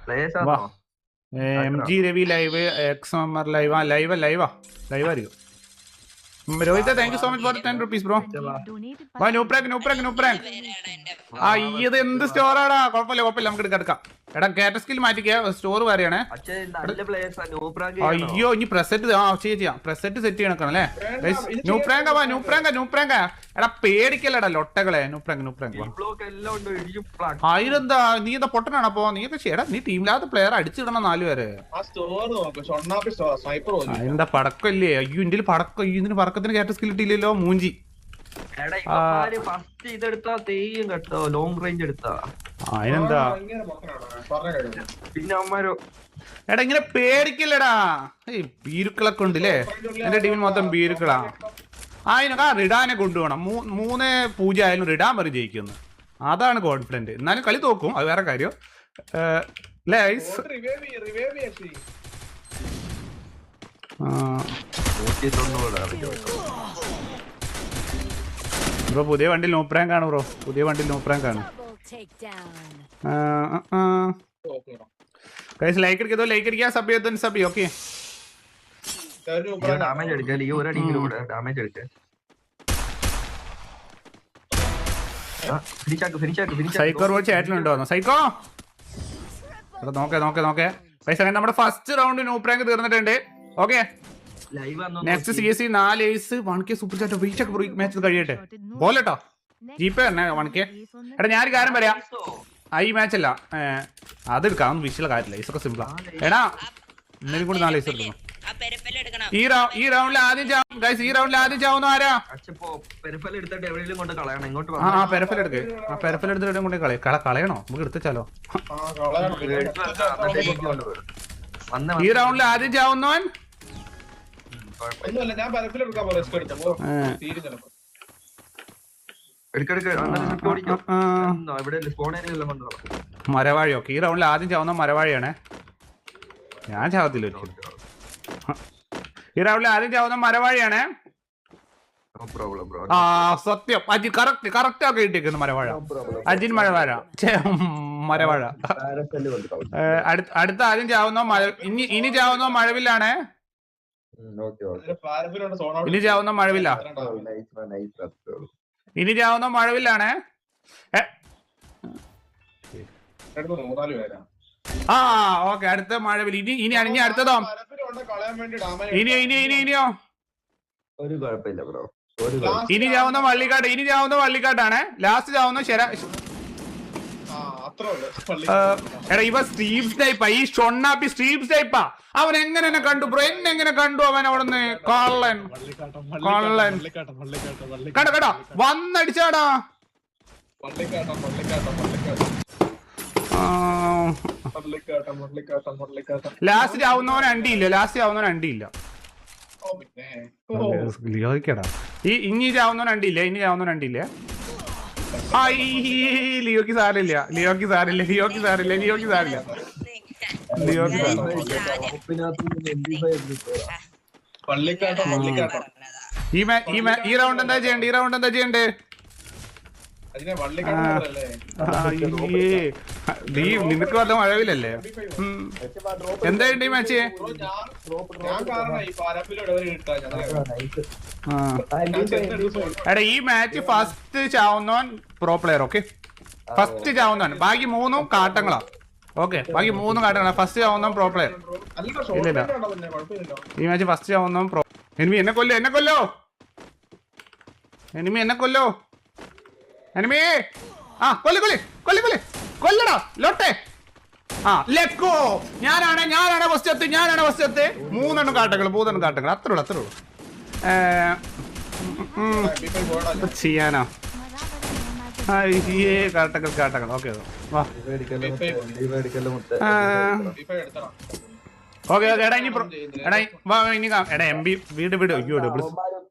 Players വാ ആണോ? M G Ravi live X Amar live ലൈവായിരിക്കും. Rohit thank you so much for 10 rupees bro. വാ new prank. ആ ഇത് എന്ത് സ്റ്റോറാടാ? കുഴപ്പമില്ല നമുക്ക് എടുക്കാം. എടാ കേറ്റ സ്കിൽ മാറ്റിക്കുക, സ്റ്റോർ വരെയാണേ. അയ്യോ ഇനി പ്രസെറ്റ് ചെയ്യാം. പ്രസെറ്റ് സെറ്റ് ചെയ്യണം അല്ലേ? ന്യൂ പ്രാങ്ക. എടാ പേടിക്കല്ലടാ ലൊട്ടകളെ. ന്യൂ പ്രാങ്ക് അതിനെന്താ? നീ എന്താ പൊട്ടനാണ്? അപ്പൊ നീയൊക്കെ ചേടാ, നീ ടീമിലാത്ത പ്ലെയർ അടിച്ചിടണം 4 പേര്. എന്താ പടക്കല്ലേ? അയ്യോ ഇന്ത്യയിൽ പടക്കം. ഇതിന് പടക്കത്തിന് കേറ്റ സ്കിൽ ഇട്ടില്ലല്ലോ മൂഞ്ചി. ലോങ് റേഞ്ച് എടുത്താ അതിനെന്താ? പിന്നെ അവന്മാരോ എടാ ഇങ്ങനെ പേടിക്കില്ലടാ. ബീരുക്കളൊക്കെ ഉണ്ടല്ലേ എന്റെ ടീമിൽ മൊത്തം ബീരുക്കളാ. അതിനൊക്കെ റിഡാനെ കൊണ്ടുപോകണം. 3-0 ആയാലും റിഡാൻ വരെ ജയിക്കുന്നു. അതാണ് കോൺഫിഡന്റ്. എന്നാലും കളി തോക്കും, അത് വേറെ കാര്യം. ബ്രോ പുതിയ വണ്ടിയിൽ നൂപ്രാങ്കാണ് ബ്രോ. ലൈക്ക് അടിക്കതോ ലൈക്ക് അടിക്കുക. Sub okay. ഡാമേജ് എടുക്കുക. ഈ ഒരു അടിയിലൂടെ ഡാമേജ് എടുക്കുക. സൈക്കോ റോഡ് ചാറ്റിലുണ്ടോ? സൈക്കോ നോക്കേ. പൈസ നമ്മുടെ ഫസ്റ്റ് റൗണ്ട് നൂപ്രാങ്ക് തീർന്നിട്ടുണ്ട്. Okay next CS 4 ace 1K super chat റീച്ചൊക്കെ മാച്ച് കഴിയട്ടെ. പോലെട്ടോ ജീപ്പേ തന്നെ 1K. എടാ ഞാനൊരു കാര്യം പറയാം. ഈ മാച്ച് അല്ല അതെടുക്കാം. വിഷയുള്ള കാര്യമില്ല. ഈസൊക്കെ സിമ്പിളാ. എടാ ഇന്നലെ കൂടി 4 ഏസ് എടുക്കണം. ഈ റൗണ്ടിൽ ആദ്യം ചാവുന്ന ആരാ? പെരഫൽ എടുത്തിട്ട് കളയണോ? നമുക്ക് എടുത്താലോ? ഈ റൗണ്ടിൽ ആദ്യം ചാവുന്നവൻ മരവാഴി. ഓക്കെ ഈ റൗണ്ടിൽ ആദ്യം ചാവുന്ന മരവാഴിയാണ്. ഞാൻ ചാവത്തില്ല. ഈ റൗണ്ടിൽ ആദ്യം ചാവുന്ന മരവാഴിയാണ്. സത്യം അജി കറക്റ്റ് ഒക്കെ കിട്ടിയിരിക്കുന്നു. അജിൻ മരവാഴ. അടുത്ത ആദ്യം ചാവുന്ന ഇനി ചാവുന്ന മഴവില്ലാണ്. ഇനി ചാവുന്ന മഴവില്ലാണ്. ഓക്കെ അടുത്ത മഴവിൽ. ഇനി അടുത്തതോ? ഇനിയോ? ഒരു കുഴപ്പമില്ല ബ്രോ. ഇനി ചാവുന്ന വള്ളിക്കാട്ടാണ്. ലാസ്റ്റ് ചാവുന്ന എടാ ഇവ സ്ട്രീംസ് ടൈപ്പാ. ഈ ഷൊണ്ണാപ്പി സ്ട്രീംസ് ടൈപ്പാ. അവൻ എങ്ങനെ കണ്ടു ബ്രോ? എങ്ങനെ കണ്ടു അവൻ അവിടുന്ന്? കള്ളൻ കേട്ടോ വന്നടിച്ചാടാ. ലാസ്റ്റ് ചാവുന്നവൻ അണ്ടിയില്ല. ലിയോയ്ക്കടാ ഇനി ചാവുന്നവൻ അണ്ടിയില്ലേ? ലിയോക്ക് സാരില്ല. ഈ റൗണ്ട് എന്താ ചെയ്യണ്ടേ? നിനക്ക് വല്ല മഴവില്ലല്ലേ? എന്തായിട്ട് ഈ മാച്ച്? എടാ ഈ മാച്ച് ഫസ്റ്റ് ചാവുന്നവൻ പ്രോ പ്ലെയർ. ഓക്കെ ഫസ്റ്റ് ചാവുന്നവൻ. ബാക്കി 3 കാട്ടങ്ങളാ. ഓക്കെ ബാക്കി 3 കാട്ടങ്ങളാ. ഫസ്റ്റ് ചാവുന്നവൻ പ്രോ പ്ലെയർ. ഇല്ല ഈ മാച്ച് ഫസ്റ്റ് ചാവുന്നവൻ പ്രോ. എനിമി എന്നെ കൊല്ലോ. കൊല്ലടാ ലോട്ടെ. ലെക്കോ. ഞാനാണ് ഫസ്റ്റ് എത്ത്. 3 കാട്ടങ്ങൾ അത്രേ ഉള്ളൂ. ചെയ്യാനാ കാട്ടങ്ങൾ. ഓക്കെ എടാ ഇനി എടാ MB വീട്.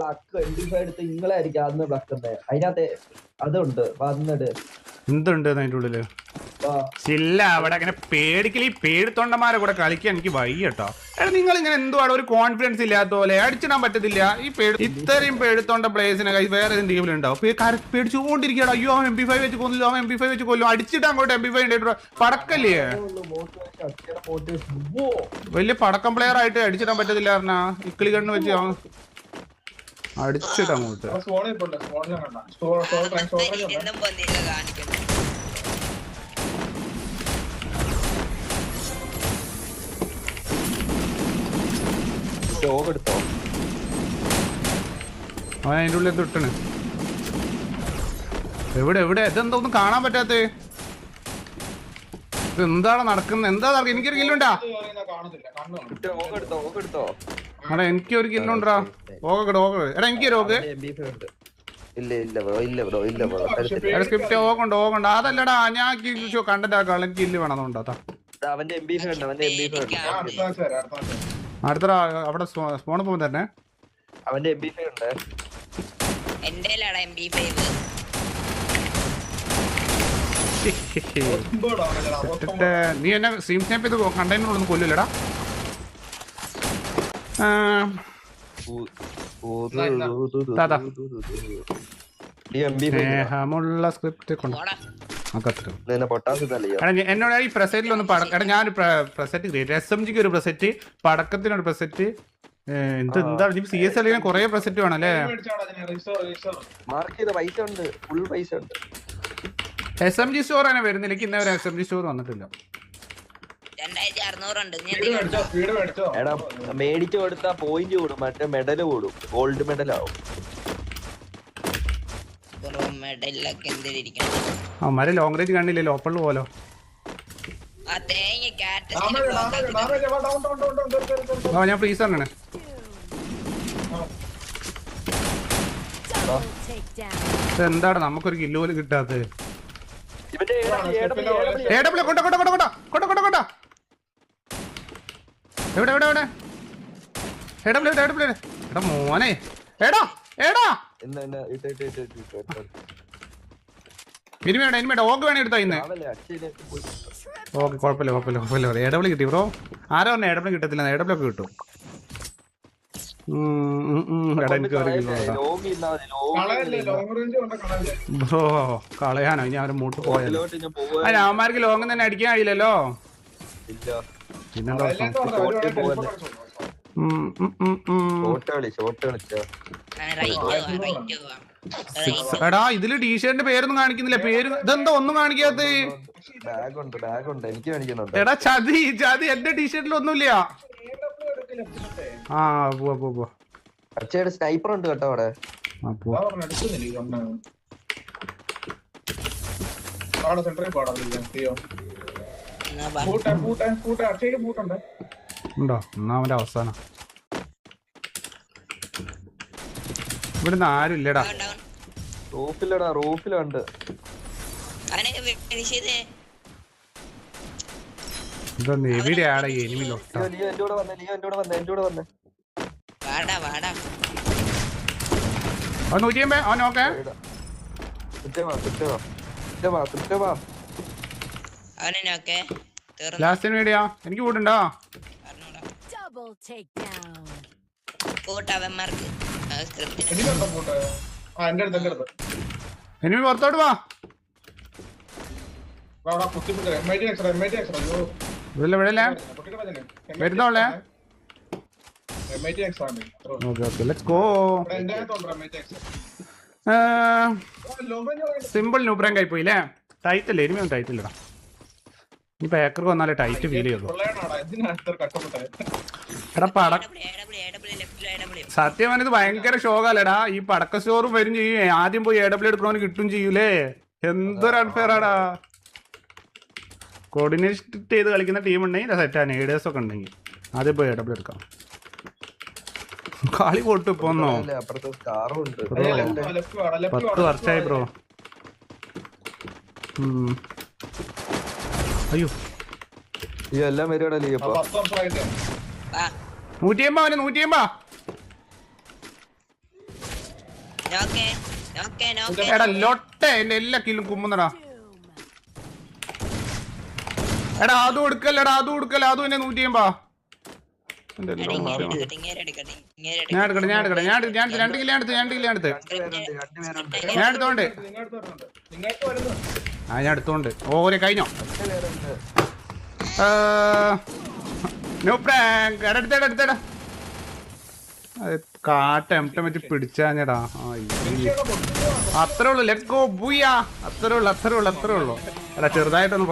പ്ലക്ക് M25 എടുത്ത് നിങ്ങളായിരിക്കും അന്ന് പ്ലക്കുന്നത് അതിനകത്ത് അതുണ്ട് വന്നിട്ട് എന്തുണ്ട് അതിന്റെ ഉള്ളില് ഇല്ല അവിടെ അങ്ങനെ പേടിക്കൽ ഈ പേടിത്തൊണ്ടന്മാരെ കൂടെ കളിക്കാൻ എനിക്ക് വയ്യ കേട്ടോ. എടാ നിങ്ങൾ ഇങ്ങനെ എന്തുവാണ് ഒരു കോൺഫിഡൻസ് ഇല്ലാത്ത പോലെ അടിച്ചിടാൻ പറ്റത്തില്ല. ഈ ഇത്രയും പേടിത്തൊണ്ട പ്ലേസിനെ കൈ വേറെ ഏതെങ്കിലും ടീമിലുണ്ടാവും. പേടിച്ചുകൊണ്ടിരിക്കുകയാണ്. അയ്യോ അവൻ MP5 വെച്ച് കൊല്ലും, അവൻ MP5 വെച്ച് കൊല്ലും, അടിച്ചിട്ട് അങ്ങോട്ട് MP5 ഉണ്ടായിട്ട് പടക്കല്ലേ. വലിയ പടക്കം പ്ലെയർ ആയിട്ട് അടിച്ചിടാൻ പറ്റത്തില്ല പറഞ്ഞാ ഇക്കിളി കണ്ണ് വെച്ച് അവൻ അടിച്ചിട്ട് അങ്ങോട്ട്. അവൻ അതിന്റെ ഉള്ളിൽ തൊട്ടണ്. എവിടെ എവിടെ ഇതെന്താ ഒന്നും കാണാൻ പറ്റാത്ത എന്താണ് നടക്കുന്നത്? എന്താ നടക്കുന്നത്? എനിക്കൊരു കില്ലുണ്ടാ? എടാ എനിക്കൊരു കില്ലുണ്ടാ? Okay okay. എടാ എനിക്കൊരു ഓക്കെ സ്ക്രിപ്റ്റ് ഓക്കുണ്ട് ഓക്കുണ്ട്. അതല്ലടാ ഞാൻ കണ്ടന്റ് ആക്കാൾ എനിക്ക് കില്ല് വേണം. അതുകൊണ്ടാ അടുത്ത അവിടെ സ്പോണ് പോകുമ്പോ തന്നെ അവന്റെ MP5 ഉണ്ട്. നീ എന്നെ സ്ട്രീം സ്നാപ്പ് ചെയ്ത് കണ്ടെയ്നറൊന്നും കൊല്ലില്ലടാ. സ്നേഹമുള്ള സ്ക്രിപ്റ്റ് എന്നോട് ഈ പ്രസറ്റിൽ ഒന്ന് എടാ ഞാനൊരു പ്രസറ്റ് ക്രിയേറ്റ് SMGക്ക് ഒരു പ്രസറ്റ് പടക്കത്തിനൊരു പ്രസറ്റ് എന്താ CS അല്ലെങ്കിൽ കുറെ പ്രസറ്റ് വേണം അല്ലേ? SMG സ്റ്റോർ തന്നെ വരുന്നില്ല. എനിക്ക് ഇന്നവരെ SMG സ്റ്റോർ വന്നിട്ടില്ല. മേടിച്ചു കൊടുത്താ പോയിന്റ് കൂടും, മറ്റേ മെഡല് കൂടും, ഗോൾഡ് മെഡൽ ആവും. അവന്മാരെ ലോങ് റേഞ്ച് കണ്ടില്ലല്ലോ, ഓപ്പണിൽ പോലോ. ഞാൻ ഫ്രീസറിനാണ്. എന്താണ് നമുക്കൊരു കില്ല് പോലും കിട്ടാത്തത്? എവിടെ എവിടെ എവിടെ എടാ മോനെ എടാ എടാ ഇനിമേടാ ഇനിമേടാ ഓക്ക് വേണേ എടുത്താ ഇന്ന്. ഓക്കെ കുഴപ്പമില്ല കുഴപ്പമില്ല കുഴപ്പമില്ല. AW കിട്ടി ബ്രോ. ആരാ പറഞ്ഞ AW കിട്ടത്തില്ല? AW ഒക്കെ കിട്ടും. ബ്രോ കളയാനോ ഇനി അവരെ മൂട്ട് പോയാലോ? അതിന് അവന്മാർക്ക് ലോങ് തന്നെ അടിക്കാൻ കഴിയില്ലല്ലോ. പിന്നെന്താ എടാ ഇതില് ടീഷർട്ടിന്റെ പേരൊന്നും കാണിക്കുന്നില്ല. പേര് ഇതെന്താ ഒന്നും കാണിക്കാത്ത? എടാ ചതി ചതി എന്റെ ടീഷർട്ടിൽ ഒന്നുമില്ല. ആ പോവാ പോവാ. സ്നൈപ്പർ ഉണ്ട് കേട്ടോ അവിടെ. ഉണ്ടോ? ഒന്നാമന്റെ അവസാനം ഇവിടുന്ന് ആരും ഇല്ലടാ. റൂഫിലടാ റൂഫിലുണ്ട്. ഇതൊന്ന് എവിടെയാടാ എനിമി ലൊട്ട? അവൻ 150 അവൻ ഓക്കെ. ലാസ്റ്റ് വീഡിയോ എനിക്ക് കൂട്ടുണ്ടോ? എനിമി പുറത്തോട്ട് വാ. വിടല്ലേ വരുന്നോളേ. സിമ്പിൾ ന്യൂബ്രാങ്ക് ആയി പോയില്ലേ? ടൈറ്റ് അല്ലേ? എനിമി ഒന്നും ടൈറ്റ് ഇല്ലടാ. ഇനിയിപ്പോ ഏക്കർക്ക് വന്നാലേ ടൈറ്റ് ഫീൽ ചെയ്തു. എടാ സത്യം പറഞ്ഞത് ഭയങ്കര ഷോകല്ലടാ. ഈ പടക്ക സ്റ്റോറും വരും ചെയ്യും. ആദ്യം പോയി AW എടുക്കണോന്ന് കിട്ടും ചെയ്യൂലേ. എന്തൊരു അൺഫെയർ ആടാ. കോർഡിനേറ്റ് ചെയ്ത് കളിക്കുന്ന ടീം ഉണ്ടെങ്കിൽ സെറ്റാണ്. ഏഡേഴ്സ് ഒക്കെ ഉണ്ടെങ്കിൽ ആദ്യം പോയി AW എടുക്കാം. കളി പൊട്ടു ഇപ്പൊ ഒന്നോ 10 വർഷമായി ബ്രോ. അയ്യോ എല്ലാം വരുവാടല്ലേ 150 അവന് 150. എടാ ലൊട്ട എന്റെ എല്ലാ കില്ലും കുമ്മുന്നടാ. എടാ അതും എടുക്കല്ലടാ, അതും എടുക്കല്ല, അതും എന്നെ 150. ഞാൻ എടുത്തോണ്ട് ഞാൻ എടുത്തോണ്ട് ഓരോ കഴിഞ്ഞോ. No prank. എടുത്തേടാ കാട്ട എംട്ടം വെച്ച് പിടിച്ചാഞ്ഞടാ. അത്രേ ഉള്ളു. Let's go ബൂയാ. അത്രേ ഉള്ളു. എടാ ചെറുതായിട്ടൊന്ന്